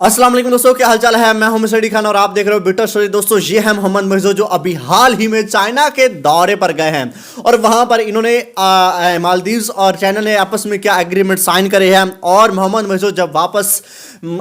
अस्सलाम वालेकुम दोस्तों, क्या हालचाल है। मैं हूं मिस्टर डी खान और आप देख रहे हो बिटर स्टोरी। दोस्तों, ये है मोहम्मद मोइज़ो जो अभी हाल ही में चाइना के दौरे पर गए हैं और वहां पर इन्होंने मालदीव्स और चाइना ने आपस में क्या एग्रीमेंट साइन करे हैं। और मोहम्मद मोइज़ो जब वापस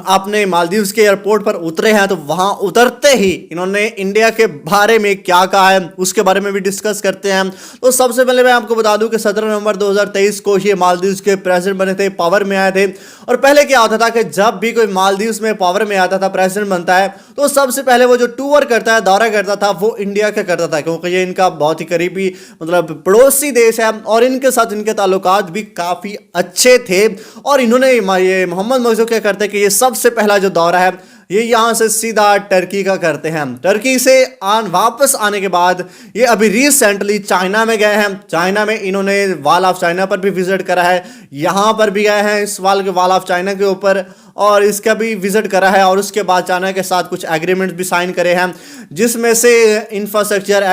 अपने मालदीव्स के एयरपोर्ट पर उतरे हैं तो वहां उतरते ही इन्होंने इंडिया के बारे में क्या कहा है उसके बारे में भी डिस्कस करते हैं। तो सबसे पहले मैं आपको बता दूं कि 17 नवंबर 2023 को ये मालदीव्स के प्रेसिडेंट बने थे, पावर में आए थे। और पहले क्या होता था कि जब भी कोई मालदीव्स में पावर में आता था, प्रेसिडेंट बनता है, तो सबसे पहले वो जो टूर करता है, दौरा करता था, वो इंडिया का करता था, क्योंकि ये इनका बहुत ही करीबी मतलब पड़ोसी देश है और इनके साथ इनके ताल्लुकात भी काफी अच्छे थे। और इन्होंने ये मोहम्मद मोइज़ो क्या करते हैं कि ये सबसे पहला जो दौरा है ये यहां से सीधा टर्की का करते हैं। टर्की से वापस आने के बाद ये अभी रिसेंटली चाइना में गए हैं। चाइना में इन्होंने वॉल ऑफ चाइना पर भी विजिट करा है, यहां पर भी गए हैं इस वॉल ऑफ चाइना के ऊपर और इसका भी विजिट करा है। और उसके बाद चाइना के साथ कुछ एग्रीमेंट्स भी साइन करे हैं, जिसमें से infrastructure,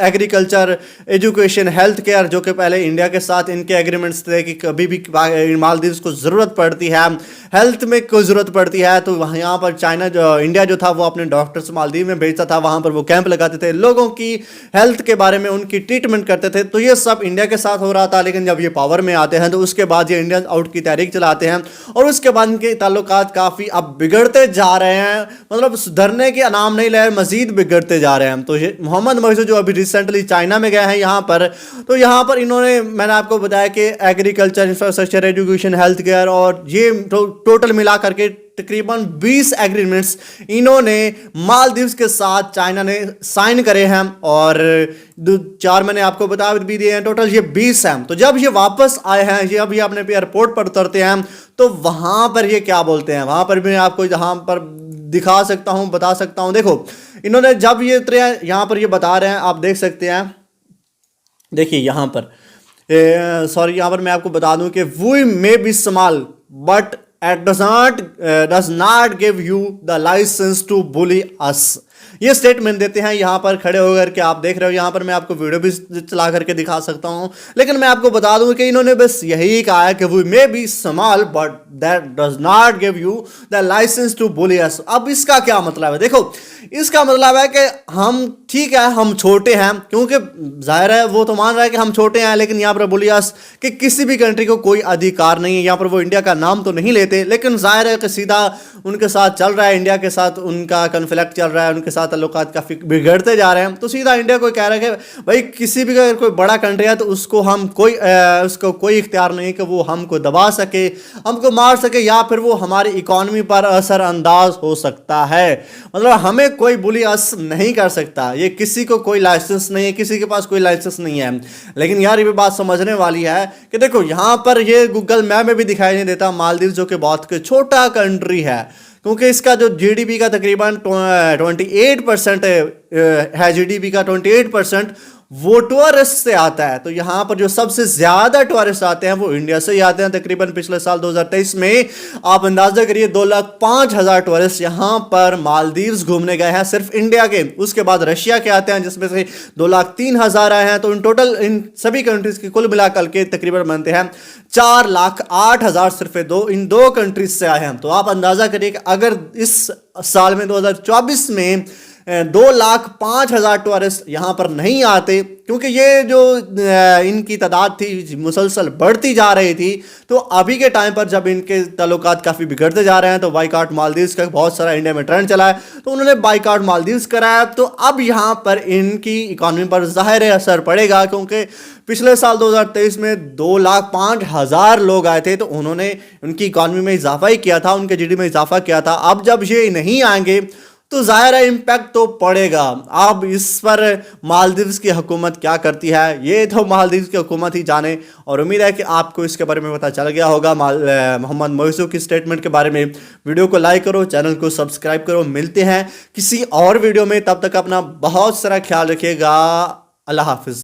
agriculture, education, health care, जो कि पहले इंडिया के साथ इनके एग्रीमेंट्स थे कि कभी भी मालदीव्स को ज़रूरत पड़ती है, हेल्थ में कोई ज़रूरत पड़ती है तो यहाँ पर इंडिया जो था वो अपने डॉक्टर्स मालदीव में भेजता था, वहाँ पर वो कैंप लगाते थे, लोगों की हेल्थ के बारे में उनकी ट्रीटमेंट करते थे। तो ये सब इंडिया के साथ हो रहा था। लेकिन जब ये पावर में आते हैं तो उसके बाद ये इंडिया आउट की तहरीक चलाते हैं और उसके बाद इनके ताल्लुक काफी अब बिगड़ते जा रहे हैं, मतलब सुधरने के नाम नहीं ले रहे, मजीद बिगड़ते जा रहे हैं। तो ये मोहम्मद मोइज़ो जो अभी रिसेंटली चाइना में गए हैं यहाँ पर, तो यहाँ पर इन्होंने, मैंने आपको बताया कि agriculture, infrastructure, education, health care और ये टोटल मिला करके तकरीबन 20 एग्रीमेंट्स इन्होंने मालदीव्स के साथ चाइना ने साइन करे हैं और 4 मैंने आपको बता भी दिए हैं, टोटल ये 20 हैं। तो जब ये वापस आए हैं, ये अभी अपने एयरपोर्ट पर उतरते हैं तो वहां पर ये क्या बोलते हैं, वहां पर भी मैं आपको यहां पर दिखा सकता हूं, बता सकता हूं। देखो, इन्होंने जब ये उतरे हैं यहां पर ये बता रहे हैं, आप देख सकते हैं, देखिए यहां पर सॉरी, यहां पर मैं आपको बता दूं कि we may be small but it does not give you the license to bully us। ये स्टेटमेंट देते हैं यहां पर खड़े होकर के। आप देख रहे हो यहां पर मैं आपको वीडियो भी चला करके दिखा सकता हूं, लेकिन मैं आपको बता दूं कि इन्होंने बस यही कहा है कि we may be small but that does not give you the license to bully us। अब इसका क्या मतलब है? देखो, इसका मतलब है कि हम, ठीक है, हम छोटे हैं, क्योंकि जाहिर है वो तो मान रहा है कि हम छोटे हैं, लेकिन यहाँ पर bully us कि किसी भी कंट्री को कोई अधिकार नहीं है। यहाँ पर वो इंडिया का नाम तो नहीं लेते, लेकिन जाहिर है कि सीधा उनके साथ चल रहा है, इंडिया के साथ उनका कन्फ्लिक्ट चल रहा है, उनके साथ ताल्लुकात काफ़ी बिगड़ते जा रहे हैं। तो सीधा इंडिया को कह रहा है कि भाई किसी भी अगर कोई बड़ा कंट्री है तो उसको कोई इख्तियार नहीं है कि वो हमको दबा सके, हमको मार सके, या फिर वो हमारी इकॉनमी पर असरअंदाज हो सकता है। मतलब हमें कोई बुली अस नहीं कर सकता, ये किसी को कोई लाइसेंस नहीं है, किसी के पास कोई लाइसेंस नहीं है। लेकिन यार ये भी बात समझने वाली है कि देखो, यहाँ पर ये गूगल मैप में भी दिखाई नहीं देता मालदीव जो कि बहुत छोटा कंट्री है, क्योंकि इसका जो जीडीपी का तकरीबन 28% है, जीडीपी का 28% वो टूरिस्ट से आता है। तो यहाँ पर जो सबसे ज़्यादा टूरिस्ट आते हैं वो इंडिया से ही आते हैं। तकरीबन पिछले साल 2023 में आप अंदाज़ा करिए 2,05,000 टूरिस्ट यहाँ पर मालदीव्स घूमने गए हैं, सिर्फ इंडिया के। उसके बाद रशिया के आते हैं जिसमें से 2,03,000 आए हैं। तो इन टोटल इन सभी कंट्रीज़ की कुल मिलाकर के तकरीबन बनते हैं 4,08,000 सिर्फ इन दो कंट्रीज से आए हैं। तो आप अंदाज़ा करिए कि अगर इस साल में 2024 में 2,05,000 टूरिस्ट यहाँ पर नहीं आते, क्योंकि ये जो इनकी तादाद थी मुसलसल बढ़ती जा रही थी, तो अभी के टाइम पर जब इनके ताल्लुकात काफ़ी बिगड़ते जा रहे हैं तो बाइकआउट मालदीव्स का बहुत सारा इंडिया में ट्रेंड चला है, तो उन्होंने बाइकआउट मालदीव्स कराया। तो अब यहाँ पर इनकी इकॉनमी पर ज़ाहिर असर पड़ेगा, क्योंकि पिछले साल 2023 में 2,05,000 लोग आए थे, तो उन्होंने उनकी इकॉनमी में इजाफा ही किया था, उनके जीडीपी में इजाफा किया था। अब जब ये नहीं आएंगे तो ज़ाहिर है इम्पैक्ट तो पड़ेगा। अब इस पर मालदीव्स की हुकूमत क्या करती है ये तो मालदीव्स की हुकूमत ही जाने। और उम्मीद है कि आपको इसके बारे में पता चल गया होगा मोहम्मद मोइज़ो की स्टेटमेंट के बारे में। वीडियो को लाइक करो, चैनल को सब्सक्राइब करो। मिलते हैं किसी और वीडियो में, तब तक अपना बहुत सारा ख्याल रखिएगा। अल्लाह हाफिज़।